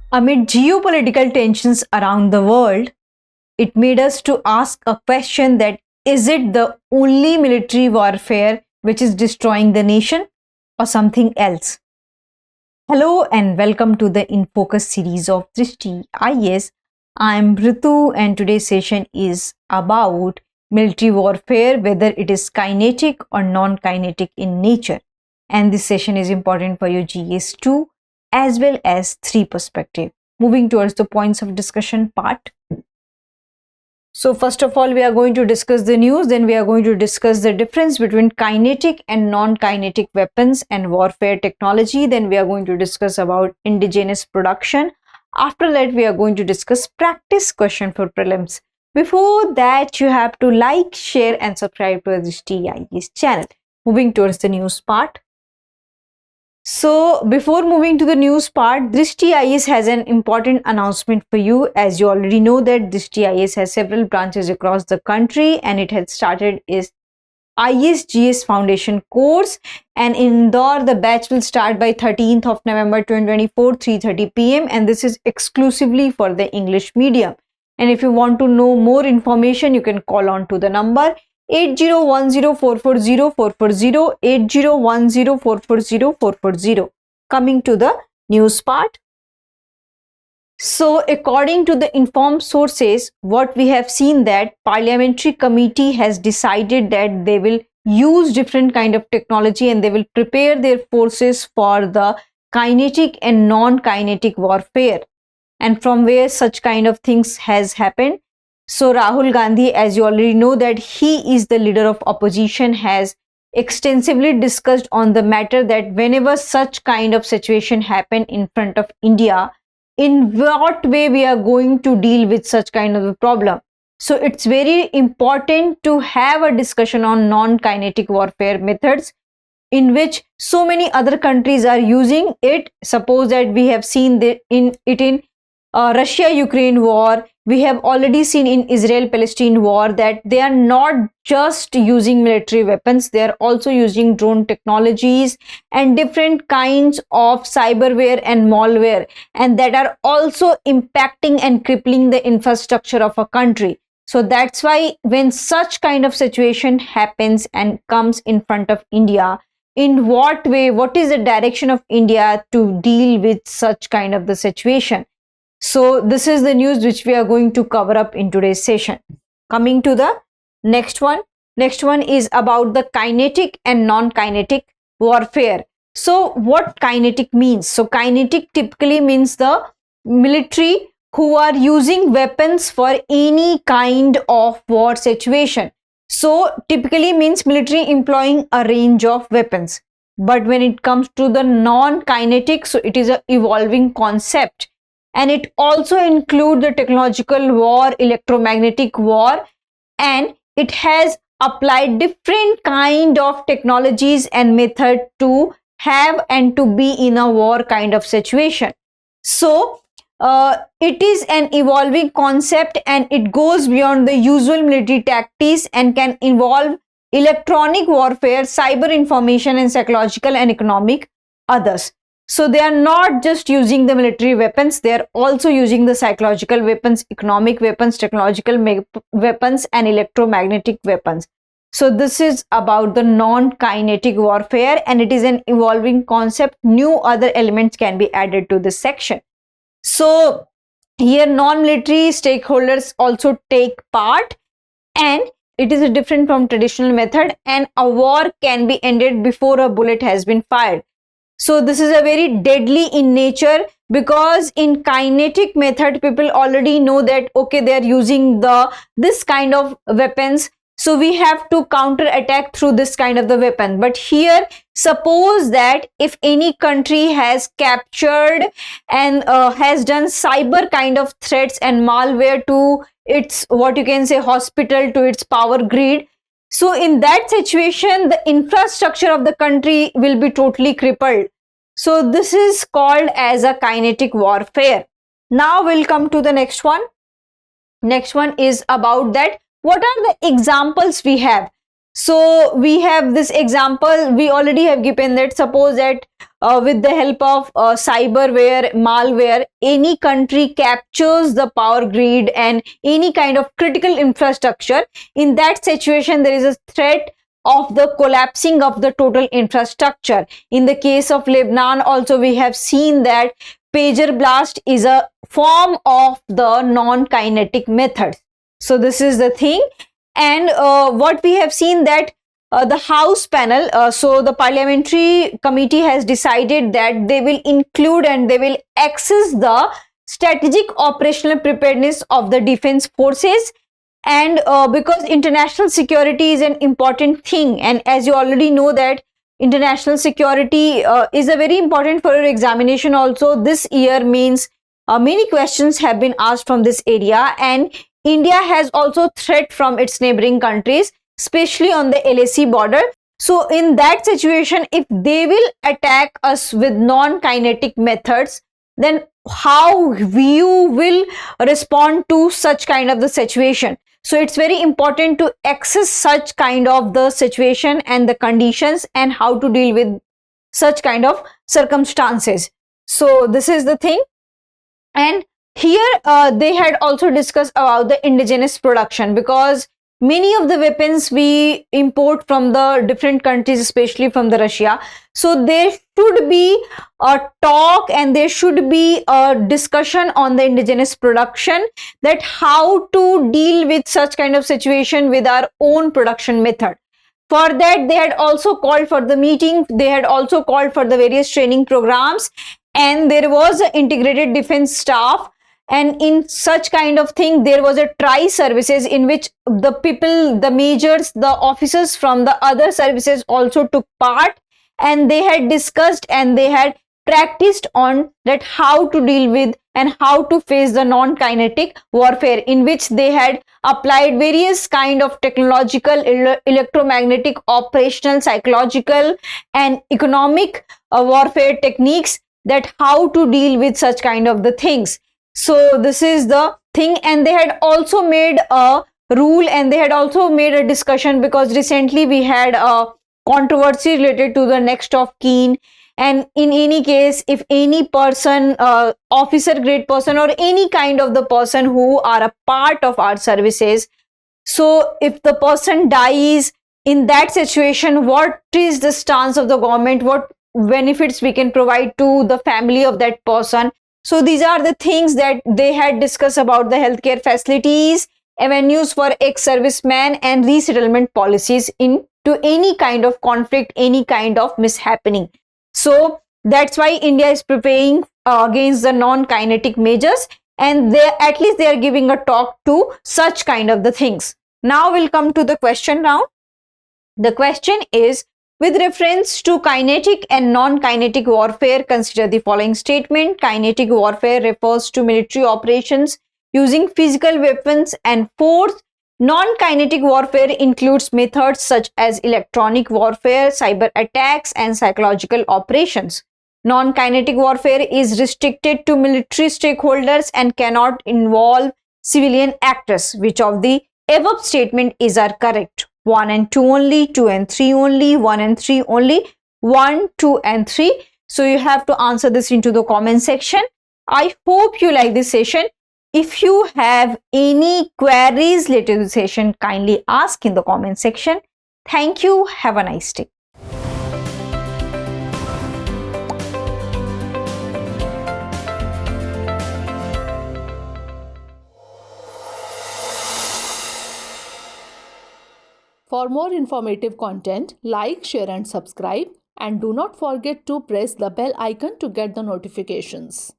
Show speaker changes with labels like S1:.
S1: Amid geopolitical tensions around the world, it made us to ask a question that is it the only military warfare which is destroying the nation or something else? Hello and welcome to the In Focus series of Drishti IS. I'm Ritu and today's session is about military warfare, whether it is kinetic or non-kinetic in nature. And this session is important for your GS 2 as well as 3 perspective. Moving towards the points of discussion part. So first of all, we are going to discuss the news, then we are going to discuss the difference between kinetic and non-kinetic weapons and warfare technology. Then we are going to discuss about indigenous production. After that, we are going to discuss practice question for prelims. Before that, you have to like, share and subscribe to this TIS channel. Moving towards the news part. So before moving to the news part, Drishti IS has an important announcement for you. As you already know that Drishti IS has several branches across the country and it has started its ISGS Foundation course, and in Indore the batch will start by 13th of November 2024 3:30 p.m. and this is exclusively for the English medium. And if you want to know more information, you can call on to the number 8010440440 8010440440. Coming to the news part. So according to the informed sources, what we have seen that parliamentary committee has decided that they will use different kind of technology and they will prepare their forces for the kinetic and non-kinetic warfare, and from where such kind of things has happened. So Rahul Gandhi, as you already know that he is the leader of opposition, has extensively discussed on the matter that whenever such kind of situation happen in front of India, in what way we are going to deal with such kind of a problem. So it's very important to have a discussion on non-kinetic warfare methods in which so many other countries are using it. Suppose that we have seen in Russia-Ukraine war, we have already seen in Israel-Palestine war that they are not just using military weapons, they are also using drone technologies and different kinds of cyberware and malware, and that are also impacting and crippling the infrastructure of a country. So that's why when such kind of situation happens and comes in front of India, in what way, what is the direction of India to deal with such kind of the situation? So this is the news which we are going to cover up in today's session. Coming to the next one. Next one is about the kinetic and non-kinetic warfare. So what kinetic means? So kinetic typically means the military who are using weapons for any kind of war situation. So typically means military employing a range of weapons. But when it comes to the non-kinetic, so it is an evolving concept. And it also includes the technological war, electromagnetic war, and it has applied different kind of technologies and method to have and to be in a war kind of situation. So it is an evolving concept and it goes beyond the usual military tactics and can involve electronic warfare, cyber information and psychological and economic others. So they are not just using the military weapons, they are also using the psychological weapons, economic weapons, technological weapons and electromagnetic weapons. So this is about the non-kinetic warfare and it is an evolving concept. New other elements can be added to this section. So here non-military stakeholders also take part and it is different from traditional method, and a war can be ended before a bullet has been fired. So this is a very deadly in nature because in kinetic method people already know that okay, they are using this kind of weapons, so we have to counter attack through this kind of the weapon. But here suppose that if any country has captured and has done cyber kind of threats and malware to its what you can say hospital, to its power grid, so in that situation, the infrastructure of the country will be totally crippled. So this is called as a kinetic warfare. Now we'll come to the next one. Next one is about that what are the examples we have. So we have this example, we already have given that suppose that with the help of cyberware, malware, any country captures the power grid and any kind of critical infrastructure. In that situation, there is a threat of the collapsing of the total infrastructure. In the case of Lebanon also, we have seen that pager blast is a form of the non-kinetic method. So this is the thing. And what we have seen that the House panel, so the parliamentary committee has decided that they will include and they will access the strategic operational preparedness of the defense forces. And because international security is an important thing, and as you already know that international security is a very important for your examination also this year, means many questions have been asked from this area, and India has also threat from its neighboring countries, especially on the LAC border. So in that situation, if they will attack us with non-kinetic methods, then how you will respond to such kind of the situation? So it's very important to access such kind of the situation and the conditions and how to deal with such kind of circumstances. So this is the thing. And here they had also discussed about the indigenous production, because many of the weapons we import from the different countries, especially from the Russia. So there should be a talk and there should be a discussion on the indigenous production, that how to deal with such kind of situation with our own production method. For that, they had also called for the meeting, they had also called for the various training programs, and there was an integrated defense staff. And in such kind of thing, there was a tri services in which the people, the majors, the officers from the other services also took part, and they had discussed and they had practiced on that how to deal with and how to face the non-kinetic warfare, in which they had applied various kind of technological, electromagnetic, operational, psychological and economic warfare techniques, that how to deal with such kind of the things. So this is the thing. And they had also made a rule and they had also made a discussion, because recently we had a controversy related to the next of kin. And in any case, if any person, officer grade person or any kind of the person who are a part of our services, so if the person dies in that situation, what is the stance of the government, what benefits we can provide to the family of that person. So these are the things that they had discussed about the healthcare facilities, avenues for ex-servicemen, and resettlement policies into any kind of conflict, any kind of mishappening. So that's why India is preparing against the non-kinetic measures, and they at least they are giving a talk to such kind of the things. Now we'll come to the question round. The question is, with reference to kinetic and non-kinetic warfare, consider the following statement. Kinetic warfare refers to military operations using physical weapons and force. Non-kinetic warfare includes methods such as electronic warfare, cyber attacks, and psychological operations. Non-kinetic warfare is restricted to military stakeholders and cannot involve civilian actors. Which of the above statement is correct? 1 and 2 only, 2 and 3 only, 1 and 3 only, 1, 2 and 3. So you have to answer this into the comment section. I hope you like this session. If you have any queries related to the session, kindly ask in the comment section. Thank you. Have a nice day.
S2: For more informative content, like, share and subscribe, and do not forget to press the bell icon to get the notifications.